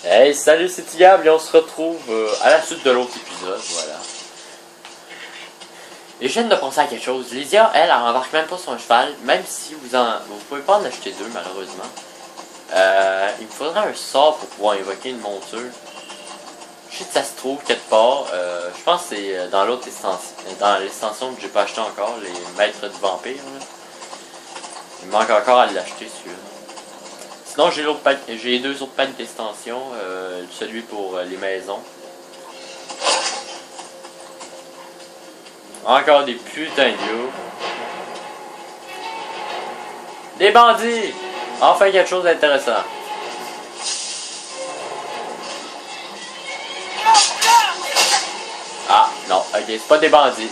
Hey, salut, c'est Tigable et on se retrouve à la suite de l'autre épisode, voilà. Et je viens de penser à quelque chose. Lydia, elle embarque même pas son cheval, même si vous pouvez pas en acheter deux, malheureusement. Il me faudrait un sort pour pouvoir invoquer une monture. Je sais que ça se trouve quelque part. Je pense que c'est dans l'autre extension, dans l'extension que j'ai pas acheté encore, les maîtres du vampire. Là. Il me manque encore à l'acheter celui-là. Sinon, j'ai deux autres packs d'extension, celui pour les maisons. Encore des putains de gars. Des bandits! Enfin quelque chose d'intéressant. Ah, non, ok, c'est pas des bandits.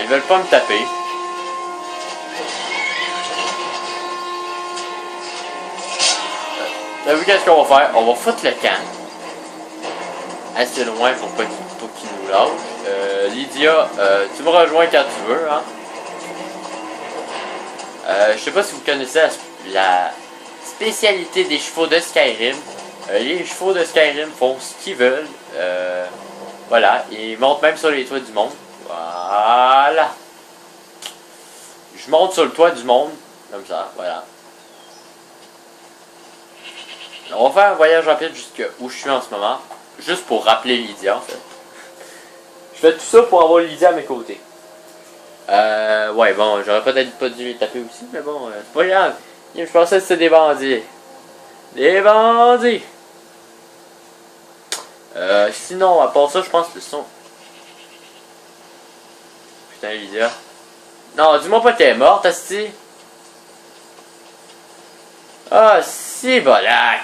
Ils veulent pas me taper. T'as vu qu'est-ce qu'on va faire? On va foutre le camp. Assez loin pour pas qu'il nous lâche. Lydia, tu me rejoins quand tu veux, hein? Je sais pas si vous connaissez la spécialité des chevaux de Skyrim. Les chevaux de Skyrim font ce qu'ils veulent. Voilà, ils montent même sur les toits du monde. Voilà. Je monte sur le toit du monde. Comme ça, voilà. On va faire un voyage rapide jusqu'à où je suis en ce moment. Juste pour rappeler Lydia, en fait. Je fais tout ça pour avoir Lydia à mes côtés. Ouais, bon, j'aurais peut-être pas dû les taper aussi, mais bon, c'est pas grave. Je pensais que c'était des bandits. Des bandits! Sinon, à part ça, je pense que le son... Putain, Lydia. Non, dis-moi pas qu'elle est morte, asti. Ah, si, bolac.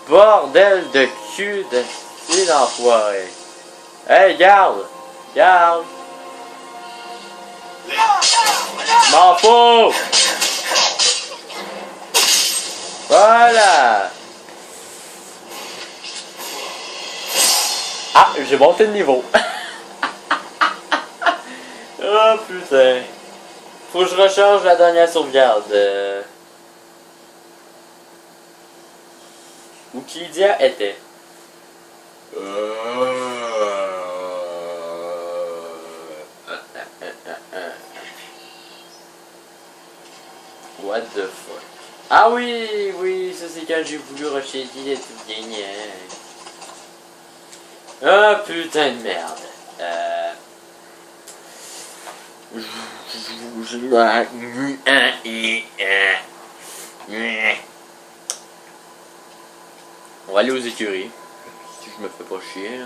Bordel de cul de si d'enfoiré. Hey, garde! Garde! M'en fous! Voilà! Ah, j'ai monté de niveau. Oh putain. Faut que je recharge la dernière sauvegarde. Où Lydia était. What the fuck? Ah oui, oui, ça c'est quand j'ai voulu rusher les tout gagné. Ah putain de merde. On va aller aux écuries. Si je me fais pas chier.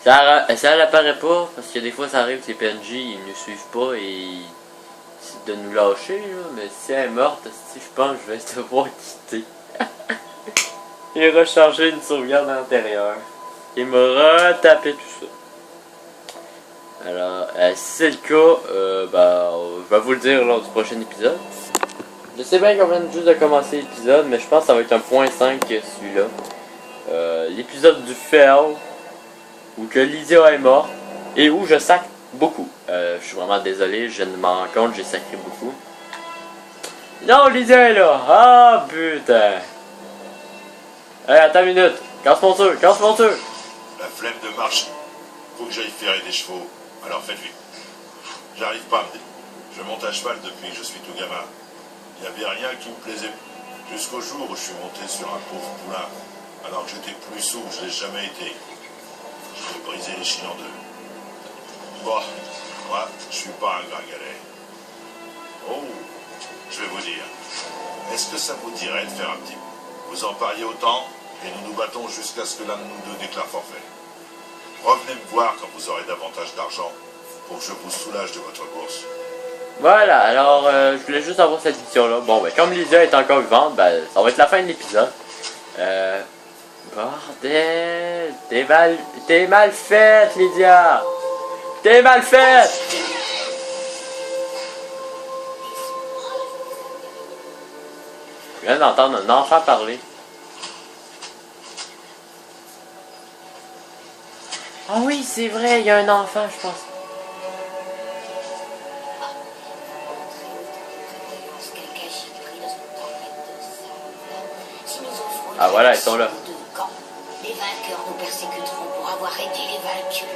Là. Ça l'apparaît pas, parce que des fois ça arrive que les PNJ ils ne suivent pas et de nous lâcher. Là. Mais si elle est morte, je pense que je vais devoir quitter. Et recharger une sauvegarde intérieure. Et me retaper tout ça. Alors, si c'est le cas, je vais vous le dire lors du prochain épisode. Je sais bien qu'on vient juste de commencer l'épisode, mais je pense que ça va être un point 5 celui-là. L'épisode du fail, où que Lydia est morte, et où je sacre beaucoup. Je suis vraiment désolé, je ne m'en rends compte, j'ai sacré beaucoup. Non, Lydia est là! Ah, putain! Hey, attends une minute! Casse mon tour! Casse mon tour! La flemme de marche. Faut que j'aille ferrer des chevaux. Alors faites vite. J'arrive pas. Je monte à cheval depuis que je suis tout gamin. Il n'y avait rien qui me plaisait. Jusqu'au jour où je suis monté sur un pauvre poulain. Alors que j'étais plus sourd, je l'ai jamais été. Je vais briser les chines en deux. Bon, moi, je suis pas un gringalet. Oh, je vais vous dire. Est-ce que ça vous dirait de faire un petit... Vous en pariez autant et nous nous battons jusqu'à ce que l'un de nous deux déclare forfait. Revenez me voir quand vous aurez davantage d'argent pour que je vous soulage de votre course. Voilà, alors je voulais juste avoir cette mission-là. Bon, ben comme Lydia est encore vivante, ben ça va être la fin de l'épisode. Bordel, t'es mal faite, Lydia. T'es mal faite. Je viens d'entendre un enfant parler. Ah oui, c'est vrai, il y a un enfant, je pense. Ah voilà, ils sont là. Les vainqueurs nous persécuteront pour avoir aidé les vaincus.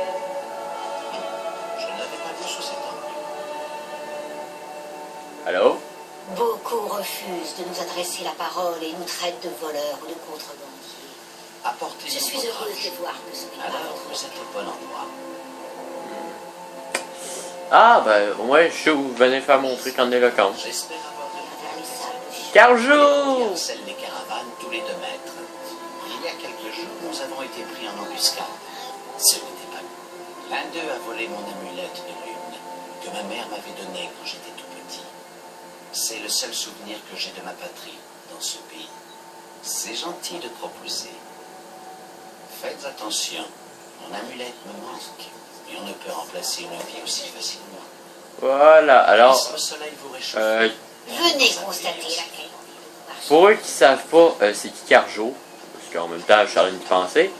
Je ne l'avais pas vu sous cet angle. Allô? Beaucoup refusent de nous adresser la parole et nous traitent de voleurs ou de contrebandiers. Apportez Je suis heureuse de voir que ce n'est pas Alors, votre vous êtes au bon endroit. Ah, ben, au moins, je sais où vous venez faire mon truc en éloquence. J'espère avoir de vous. Carjo! Qui harcèle les caravanes tous les 2 mètres. Il y a quelques jours, nous avons été pris en embuscade. Ce n'était pas nous. L'un d'eux a volé mon amulette de lune que ma mère m'avait donnée quand j'étais tout petit. C'est le seul souvenir que j'ai de ma patrie dans ce pays. C'est gentil de proposer. Faites attention, mon amulette me manque et on ne peut remplacer une vie aussi facilement. Voilà, alors, Le soleil vous réchauffe. Venez constater laquelle on est. pour eux qui savent pas c'est qui Carjo, parce qu'en même temps, je suis en train d'y penser,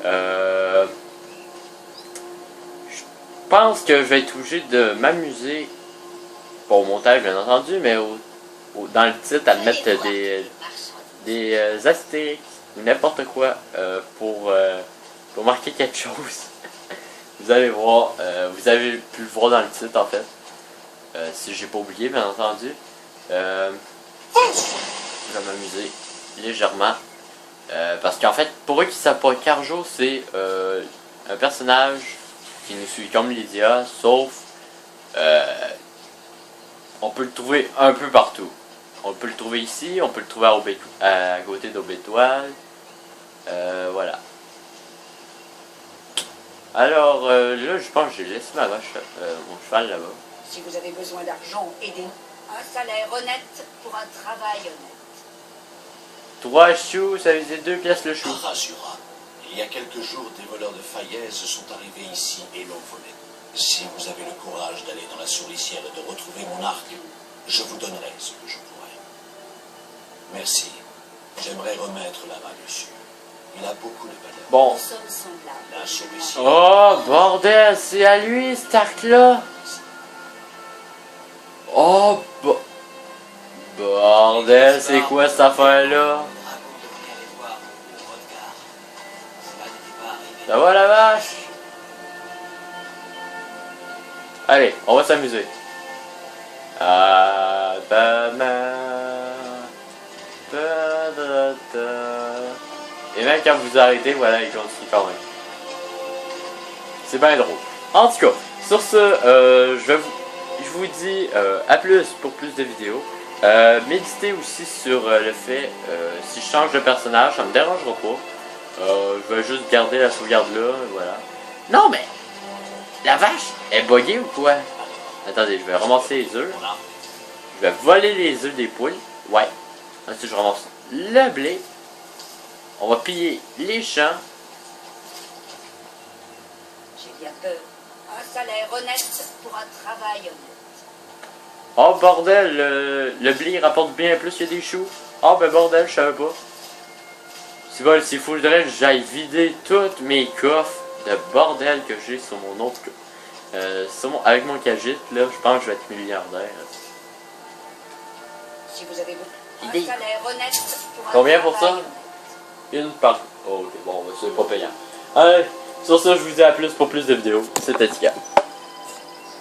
je pense que je vais être obligé de m'amuser, pas au montage bien entendu, mais dans le titre, à mettre des astérix ou n'importe quoi pour marquer quelque chose. Vous allez voir, vous avez pu le voir dans le titre en fait, si j'ai pas oublié bien entendu. Je vais m'amuser légèrement. Parce qu'en fait, pour eux qui savent pas, Carjo c'est un personnage qui nous suit comme Lydia, sauf on peut le trouver un peu partout. On peut le trouver ici, on peut le trouver à côté d'Aubétoile. Voilà. Alors là, je pense que j'ai laissé ma vache, mon cheval là-bas. Si vous avez besoin d'argent, aidez-nous. Un salaire honnête pour un travail honnête. 3 choux, ça faisait 2 pièces le chou. Rassurant. Il y a quelques jours, des voleurs de Faillaise sont arrivés ici et l'ont volé. Si vous avez le courage d'aller dans la souricière et de retrouver mon arc, je vous donnerai ce que je pourrai. Merci. J'aimerais remettre la main dessus. Il a beaucoup de valeur. Bon. Nous sommes semblables. La souricière... Oh, bordel, c'est à lui, cet arc-là. Oh, bordel, c'est quoi cette affaire-là? Ça va la vache? Allez, on va s'amuser. Et même quand vous arrêtez, voilà, il continue quand même. C'est bien drôle. En tout cas, sur ce, je vous dis à plus pour plus de vidéos. Méditez aussi sur le fait, si je change de personnage, ça me dérangera pas. Je vais juste garder la sauvegarde là, voilà. Non mais, la vache, est buggée ou quoi? Attendez, je vais ramasser les œufs. Je vais voler les œufs des poules. Ouais. Ensuite, je ramasse le blé. On va piller les champs. J'ai bien peur. Un salaire honnête pour un travail honnête. Oh bordel, le blé rapporte bien plus qu'il y a des choux. Oh ben bordel, je savais pas. C'est bon, s'il faudrait que j'aille vider tous mes coffres de bordel que j'ai sur mon autre avec mon cagite, là, je pense que je vais être milliardaire. Si vous avez un Idée. salaire honnête pour un Combien pour travail ça? honnête. Une par... Oh, ok, bon, c'est pas payant. Allez, sur ça, je vous dis à plus pour plus de vidéos. C'était Tika.